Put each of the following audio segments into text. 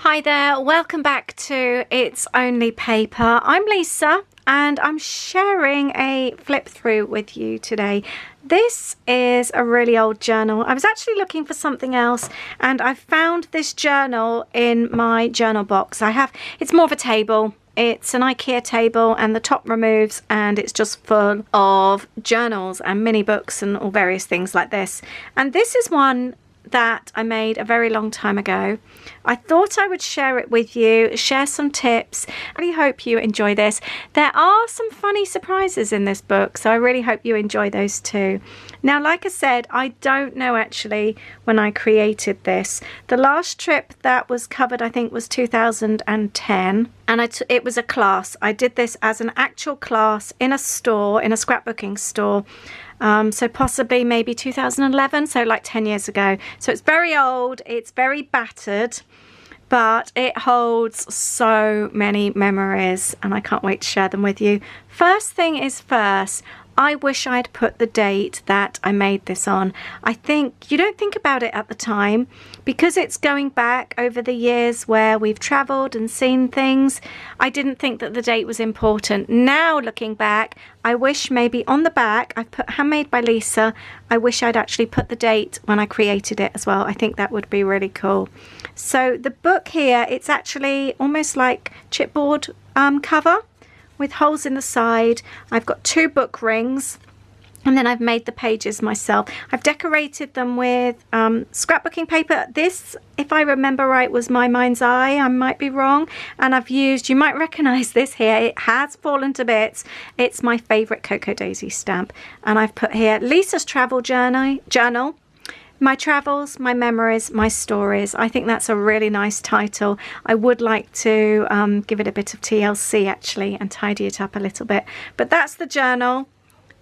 Hi there, welcome back to It's Only Paper. I'm Lisa and I'm sharing a flip through with you today. This is a really old journal. I was actually looking for something else and I found this journal in my journal box. It's more of a table. It's an IKEA table and the top removes and it's just full of journals and mini books and all various things like this. And this is one that I made a very long time ago. I thought I would share it with you, share some tips. I really hope you enjoy this. There are some funny surprises in this book, so I really hope you enjoy those too. Now, like I said, I don't know actually when I created this. The last trip that was covered, I think, was 2010, and it was a class. I did this as an actual class in a store, in a scrapbooking store. So possibly maybe 2011, so like 10 years ago. So it's very old, it's very battered, but it holds so many memories and I can't wait to share them with you. First thing is first, I wish I'd put the date that I made this on. I think you don't think about it at the time because it's going back over the years where we've traveled and seen things. I didn't think that the date was important. Now looking back, I wish maybe on the back I've put handmade by Lisa. I wish I'd actually put the date when I created it as well. I think that would be really cool. So the book here, it's actually almost like chipboard cover with holes in the side. I've got 2 book rings and then I've made the pages myself. I've decorated them with scrapbooking paper. This, if I remember right, was My Mind's Eye. I might be wrong. And I've used, you might recognize this here. It has fallen to bits. It's my favorite Cocoa Daisy stamp. And I've put here Lisa's travel journal. My travels, my memories, my stories. I think that's a really nice title. I would like to give it a bit of TLC actually and tidy it up a little bit. But that's the journal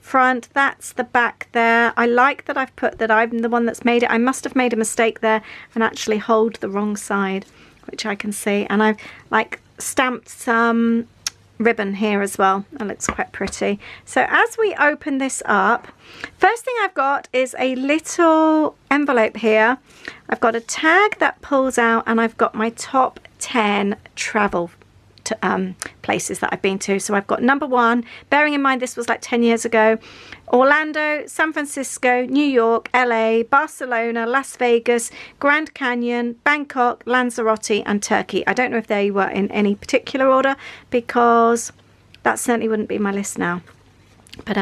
front, that's the back there. I like that I've put that I'm the one that's made it. I must have made a mistake there and actually hold the wrong side, which I can see. And I've like stamped some ribbon here as well. It looks quite pretty. So as we open this up, first thing I've got is a little envelope here. I've got a tag that pulls out and I've got my top 10 travel places that I've been to. So I've got number 1, bearing in mind this was like 10 years ago, Orlando, San Francisco, New York, LA, Barcelona, Las Vegas, Grand Canyon, Bangkok, Lanzarote and Turkey. I don't know if they were in any particular order because that certainly wouldn't be my list now. But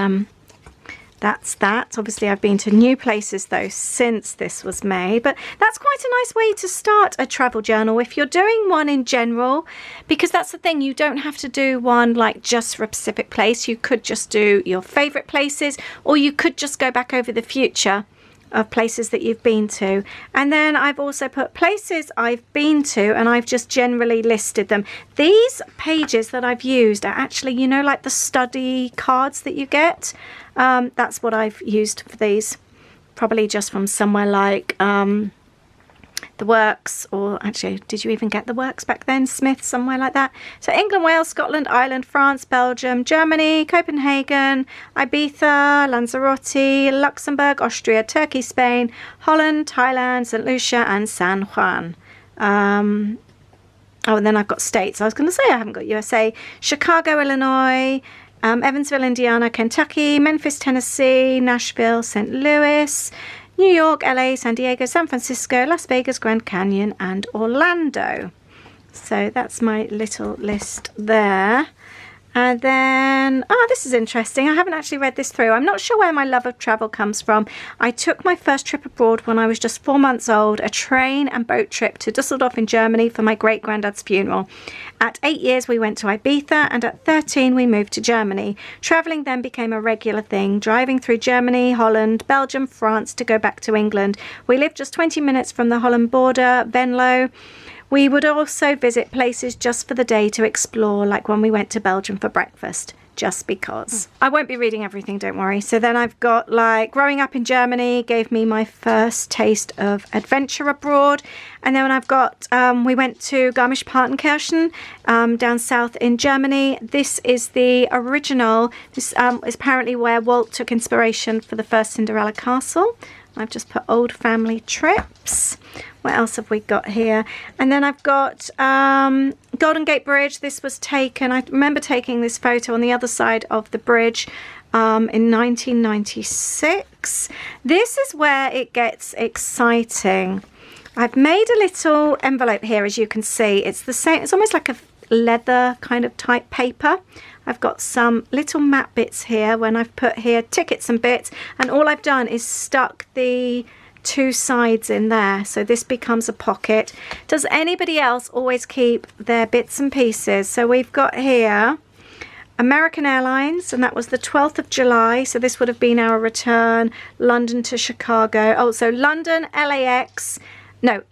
that's that. Obviously I've been to new places though since this was made, but that's quite a nice way to start a travel journal if you're doing one in general, because that's the thing, you don't have to do one like just for a specific place. You could just do your favorite places, or you could just go back over the future of places that you've been to. And then I've also put places I've been to and I've just generally listed them. These pages that I've used are actually, you know, like the study cards that you get. That's what I've used for these, probably just from somewhere like The Works, or actually, did you even get The Works back then? Smith, somewhere like that. So England, Wales, Scotland, Ireland, France, Belgium, Germany, Copenhagen, Ibiza, Lanzarote, Luxembourg, Austria, Turkey, Spain, Holland, Thailand, St. Lucia and San Juan. Oh, and then I've got states. I was going to say I haven't got USA. Chicago, Illinois, Evansville, Indiana, Kentucky, Memphis, Tennessee, Nashville, St. Louis, New York, LA, San Diego, San Francisco, Las Vegas, Grand Canyon and Orlando. So that's my little list there. And then, this is interesting. I haven't actually read this through. I'm not sure where my love of travel comes from. I took my first trip abroad when I was just 4 months old, a train and boat trip to Dusseldorf in Germany for my great-granddad's funeral. At 8 years, we went to Ibiza, and at 13, we moved to Germany. Travelling then became a regular thing, driving through Germany, Holland, Belgium, France to go back to England. We lived just 20 minutes from the Holland border, Venlo. We would also visit places just for the day to explore, like when we went to Belgium for breakfast, just because. I won't be reading everything, don't worry. So then I've got like growing up in Germany gave me my first taste of adventure abroad. And then I've got, we went to Garmisch-Partenkirchen down south in Germany. This is the original. This is apparently where Walt took inspiration for the first Cinderella castle. I've just put old family trips. What else have we got here? And then I've got Golden Gate Bridge. This was taken, I remember taking this photo on the other side of the bridge in 1996. This is where it gets exciting. I've made a little envelope here, as you can see. It's the same, it's almost like a leather kind of type paper. I've got some little matte bits here when I've put here tickets and bits, and all I've done is stuck the two sides in there, so this becomes a pocket. Does anybody else always keep their bits and pieces? So we've got here American Airlines, and that was the 12th of July, so this would have been our return, London to Chicago. Oh, so London, LAX, no,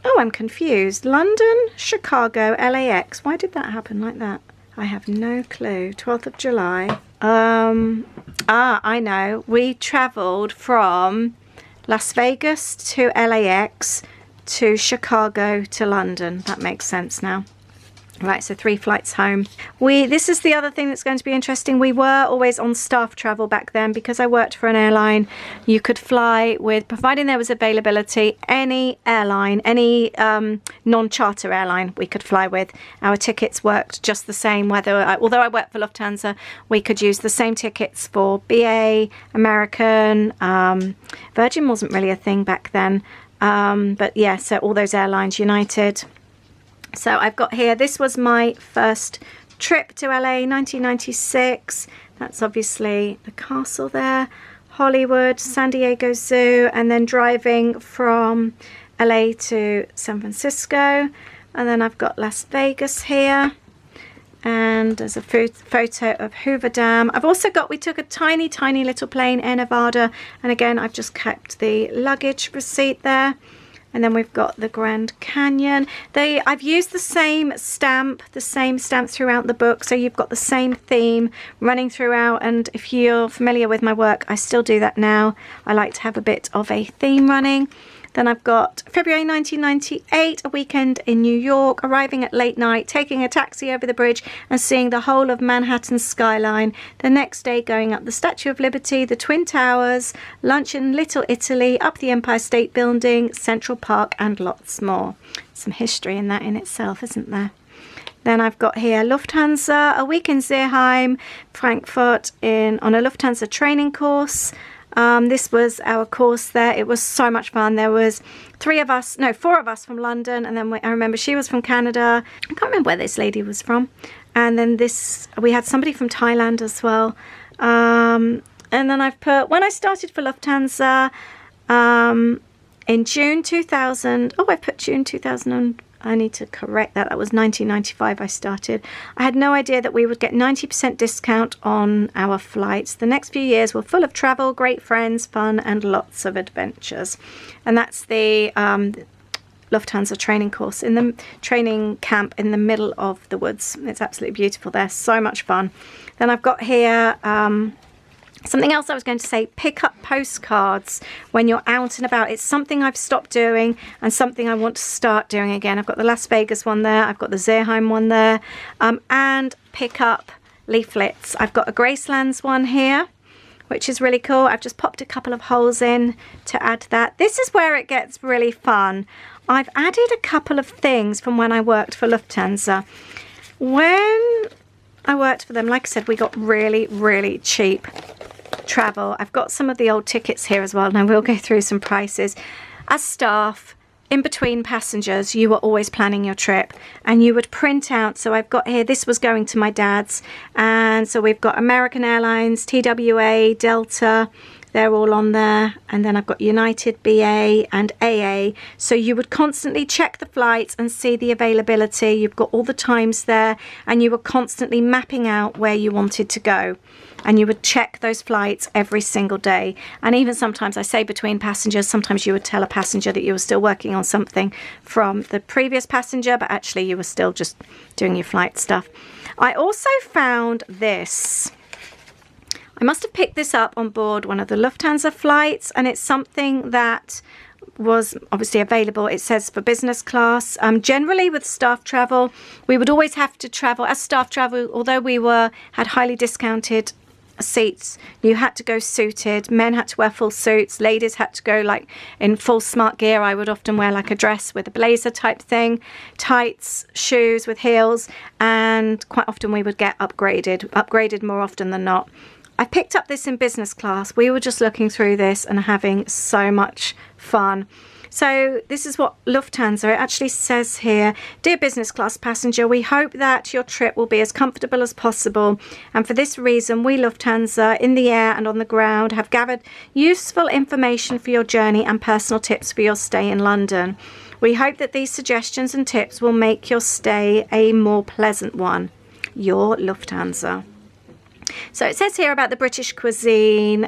oh, I'm confused. London, Chicago, LAX. Why did that happen like that? I have no clue. 12th of July. I know. We travelled from Las Vegas to LAX to Chicago to London. That makes sense now. Right, so 3 flights home. This is the other thing that's going to be interesting. We were always on staff travel back then because I worked for an airline. You could fly with, providing there was availability, any airline, any non-charter airline we could fly with. Our tickets worked just the same. Although I worked for Lufthansa, we could use the same tickets for BA, American. Virgin wasn't really a thing back then. But yeah, so all those airlines, United. So I've got here, this was my first trip to LA, 1996. That's obviously the castle there, Hollywood, San Diego Zoo, and then driving from LA to San Francisco. And then I've got Las Vegas here. And there's a photo of Hoover Dam. I've also got, we took a tiny, tiny little plane, Air Nevada. And again, I've just kept the luggage receipt there. And then we've got the Grand Canyon. I've used the same stamp throughout the book. So you've got the same theme running throughout. And if you're familiar with my work, I still do that now. I like to have a bit of a theme running. Then I've got February 1998, a weekend in New York, arriving at late night, taking a taxi over the bridge and seeing the whole of Manhattan's skyline. The next day going up the Statue of Liberty, the Twin Towers, lunch in Little Italy, up the Empire State Building, Central Park, and lots more. Some history in that in itself, isn't there? Then I've got here Lufthansa, a week in Zierheim, Frankfurt on a Lufthansa training course. This was our course there. It was so much fun. There was 4 of us from London, and then I remember she was from Canada. I can't remember where this lady was from. And then we had somebody from Thailand as well. And then I've put, when I started for Lufthansa in June 2000, I put June 2000, I need to correct that. That was 1995 I started. I had no idea that we would get 90% discount on our flights. The next few years were full of travel, great friends, fun, and lots of adventures. And that's the Lufthansa training course in the training camp in the middle of the woods. It's absolutely beautiful there. So much fun. Then I've got here something else I was going to say, pick up postcards when you're out and about. It's something I've stopped doing and something I want to start doing again. I've got the Las Vegas one there. I've got the Zierheim one there. And pick up leaflets. I've got a Gracelands one here, which is really cool. I've just popped a couple of holes in to add that. This is where it gets really fun. I've added a couple of things from when I worked for Lufthansa. When I worked for them, like I said, we got really, really cheap travel. I've got some of the old tickets here as well, and I will go through some prices. As staff, in between passengers, you were always planning your trip, and you would print out. So I've got here, this was going to my dad's, and so we've got American Airlines, TWA, Delta, they're all on there. And then I've got United, BA and AA. So you would constantly check the flights and see the availability. You've got all the times there, and you were constantly mapping out where you wanted to go. And you would check those flights every single day. And even sometimes, I say between passengers, sometimes you would tell a passenger that you were still working on something from the previous passenger, but actually you were still just doing your flight stuff. I also found this. I must have picked this up on board one of the Lufthansa flights, and it's something that was obviously available. It says for business class. Generally with staff travel, we would always have to travel as staff travel, although we had highly discounted seats, you had to go suited. Men had to wear full suits. Ladies had to go like in full smart gear. I would often wear like a dress with a blazer type thing, tights, shoes with heels, and quite often we would get upgraded more often than not. I picked up this in business class. We were just looking through this and having so much fun. So this is what Lufthansa, it actually says here, dear business class passenger, we hope that your trip will be as comfortable as possible. And for this reason, we Lufthansa in the air and on the ground have gathered useful information for your journey and personal tips for your stay in London. We hope that these suggestions and tips will make your stay a more pleasant one. Your Lufthansa. So it says here about the British cuisine.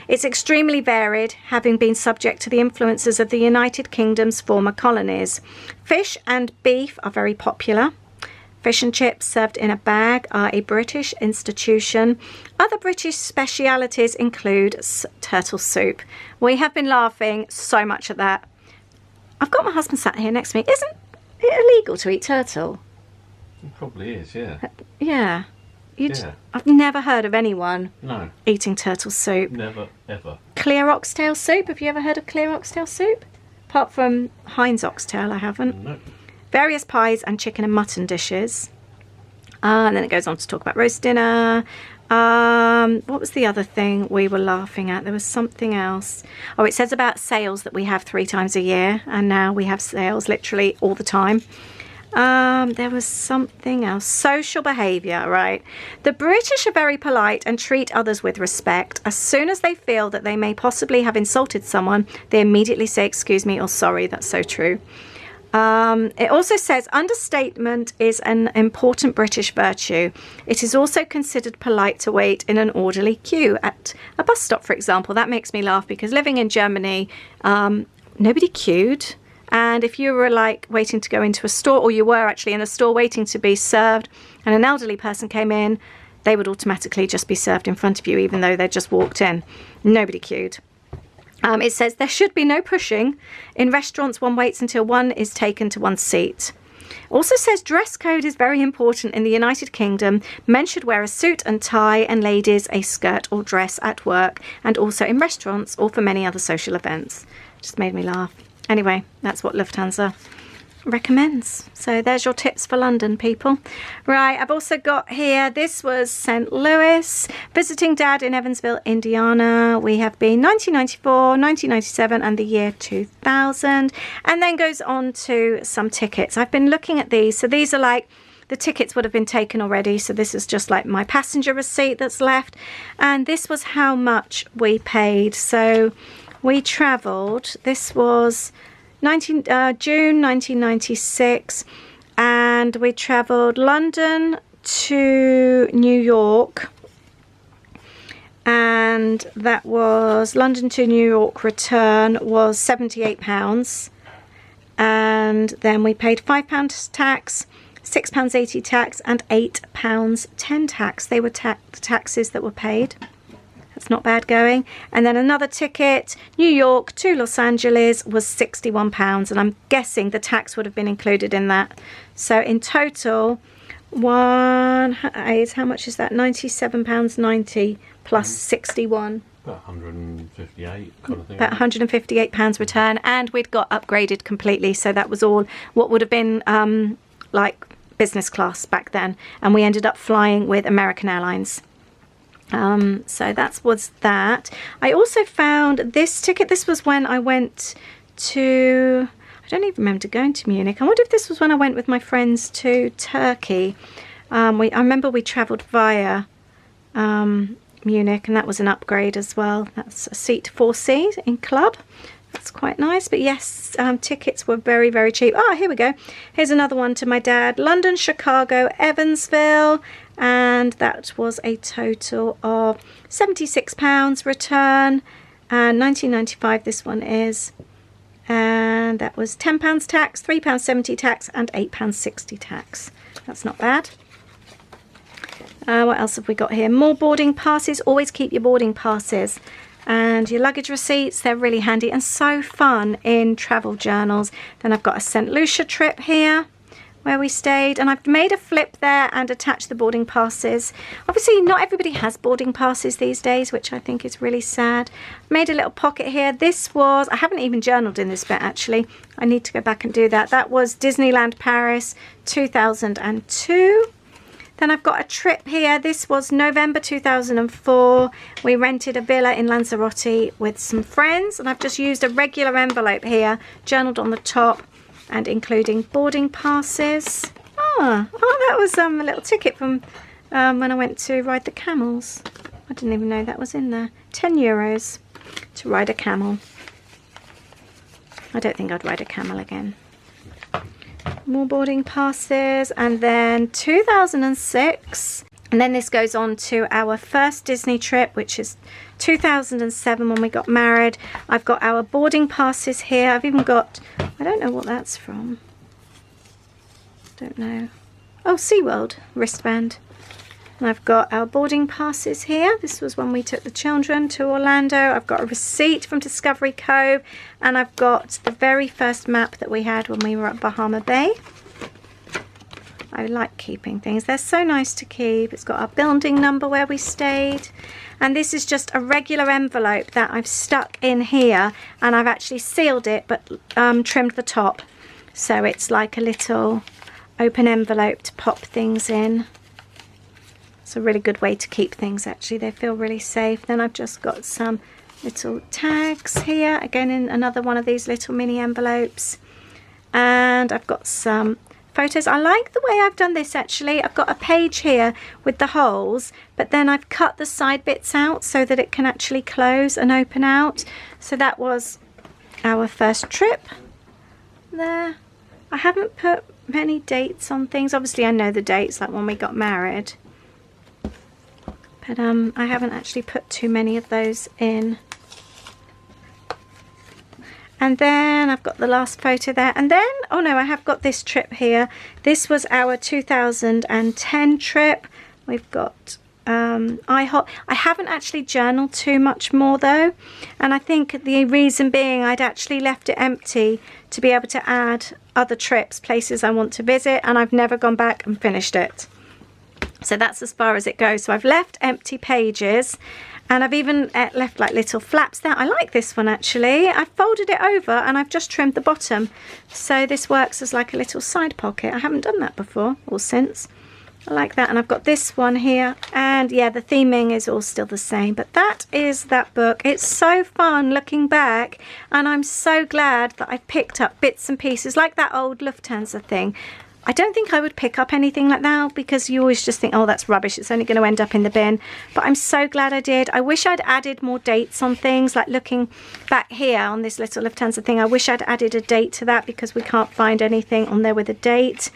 It's extremely varied, having been subject to the influences of the United Kingdom's former colonies. Fish and beef are very popular. Fish and chips served in a bag are a British institution. Other British specialities include turtle soup. We have been laughing so much at that. I've got my husband sat here next to me. Isn't it illegal to eat turtle? It probably is, yeah. Yeah. Yeah. I've never heard of anyone No. eating turtle soup. Never, ever. Clear oxtail soup. Have you ever heard of clear oxtail soup? Apart from Heinz oxtail, I haven't. No. Various pies and chicken and mutton dishes. And then it goes on to talk about roast dinner. What was the other thing we were laughing at? There was something else. Oh, it says about sales that we have 3 times a year. And now we have sales literally all the time. There was something else. Social behaviour, right? The British are very polite and treat others with respect. As soon as they feel that they may possibly have insulted someone, they immediately say, excuse me, or sorry. That's so true. It also says understatement is an important British virtue. It is also considered polite to wait in an orderly queue at a bus stop, for example. That makes me laugh because living in Germany, nobody queued. And if you were like waiting to go into a store, or you were actually in a store waiting to be served, and an elderly person came in, they would automatically just be served in front of you, even though they just walked in. Nobody queued. It says there should be no pushing. In restaurants, one waits until one is taken to one's seat. Also says dress code is very important in the United Kingdom. Men should wear a suit and tie, and ladies a skirt or dress at work, and also in restaurants or for many other social events. Just made me laugh. Anyway, that's what Lufthansa recommends. So there's your tips for London, people. Right, I've also got here, this was St. Louis, visiting Dad in Evansville, Indiana. We have been 1994, 1997 and the year 2000. And then goes on to some tickets. I've been looking at these. So these are like, the tickets would have been taken already. So this is just like my passenger receipt that's left. And this was how much we paid. So we travelled, this was June 1996, and we travelled London to New York, and that was London to New York return was £78, and then we paid £5 tax, £6.80 tax, and £8.10 tax. They were the taxes that were paid. That's not bad going. And then another ticket, New York to Los Angeles, was £61. And I'm guessing the tax would have been included in that. So in total, how much is that? £97.90 plus 61. About 158 kind of thing. About £158 return. And we'd got upgraded completely. So that was all what would have been like business class back then. And we ended up flying with American Airlines. So that was that. I also found this ticket. This was when I went to, I don't even remember going to Munich. I wonder if this was when I went with my friends to Turkey. I remember we travelled via Munich, and that was an upgrade as well. That's a seat 4C in club. That's quite nice. But yes, tickets were very, very cheap. Here we go. Here's another one to my dad. London, Chicago, Evansville. And that was a total of £76 return. And 1995 this one is. And that was £10 tax, £3.70 tax, and £8.60 tax. That's not bad. What else have we got here? More boarding passes. Always keep your boarding passes. And your luggage receipts, they're really handy and so fun in travel journals. Then I've got a St. Lucia trip here, where we stayed, and I've made a flip there and attached the boarding passes. Obviously not everybody has boarding passes these days, which I think is really sad. Made a little pocket here. This was, I haven't even journaled in this bit actually. I need to go back and do that. That was Disneyland Paris 2002. Then I've got a trip here. This was November 2004. We rented a villa in Lanzarote with some friends, and I've just used a regular envelope here, journaled on the top, and including boarding passes. Oh, that was a little ticket from when I went to ride the camels. I didn't even know that was in there. €10 to ride a camel. I don't think I'd ride a camel again. More boarding passes, and then 2006, and then this goes on to our first Disney trip, which is 2007 when we got married. I've got our boarding passes here. I've even got, I don't know what that's from. Don't know. Oh, SeaWorld wristband. And I've got our boarding passes here. This was when we took the children to Orlando. I've got a receipt from Discovery Cove, and I've got the very first map that we had when we were at Bahama Bay. I like keeping things. They're so nice to keep. It's got our building number where we stayed. And this is just a regular envelope that I've stuck in here, and I've actually sealed it but trimmed the top. So it's like a little open envelope to pop things in. It's a really good way to keep things actually. They feel really safe. Then I've just got some little tags here. Again, in another one of these little mini envelopes. And I've got some photos. I like the way I've done this actually. I've got a page here with the holes, but then I've cut the side bits out so that it can actually close and open out. So that was our first trip there. I haven't put many dates on things. Obviously I know the dates, like when we got married. But I haven't actually put too many of those in. And then I've got the last photo there. And then, oh no, I have got this trip here. This was our 2010 trip. We've got IHOP. I haven't actually journaled too much more though. And I think the reason being I'd actually left it empty to be able to add other trips, places I want to visit. And I've never gone back and finished it. So that's as far as it goes. So I've left empty pages, and I've even left like little flaps there. I like this one actually. I've folded it over and I've just trimmed the bottom. So this works as like a little side pocket. I haven't done that before or since. I like that. And I've got this one here, and yeah, the theming is all still the same. But that is that book. It's so fun looking back, and I'm so glad that I picked up bits and pieces like that old Lufthansa thing. I don't think I would pick up anything like that because you always just think, oh, that's rubbish. It's only going to end up in the bin. But I'm so glad I did. I wish I'd added more dates on things, like looking back here on this little Lufthansa thing. I wish I'd added a date to that because we can't find anything on there with a date.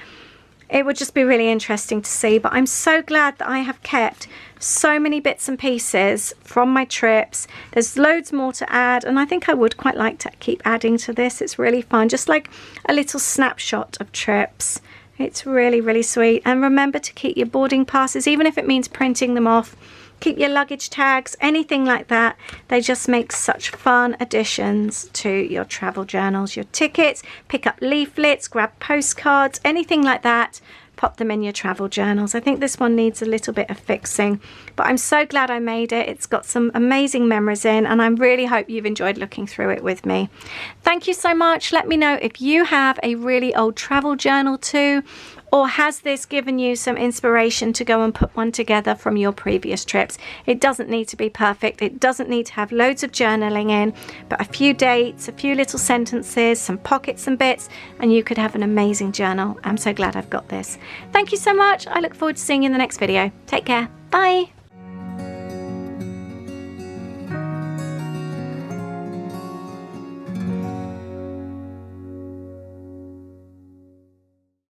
It would just be really interesting to see. But I'm so glad that I have kept so many bits and pieces from my trips. There's loads more to add, and I think I would quite like to keep adding to this. It's really fun, just like a little snapshot of trips. It's really, really sweet. And remember to keep your boarding passes, even if it means printing them off. Keep your luggage tags, anything like that. They just make such fun additions to your travel journals, your tickets. Pick up leaflets, grab postcards, anything like that. Pop them in your travel journals. I think this one needs a little bit of fixing, but I'm so glad I made it. It's got some amazing memories in, and I really hope you've enjoyed looking through it with me. Thank you so much. Let me know if you have a really old travel journal too, or has this given you some inspiration to go and put one together from your previous trips? It doesn't need to be perfect. It doesn't need to have loads of journaling in, but a few dates, a few little sentences, some pockets and bits, and you could have an amazing journal. I'm so glad I've got this. Thank you so much. I look forward to seeing you in the next video. Take care. Bye.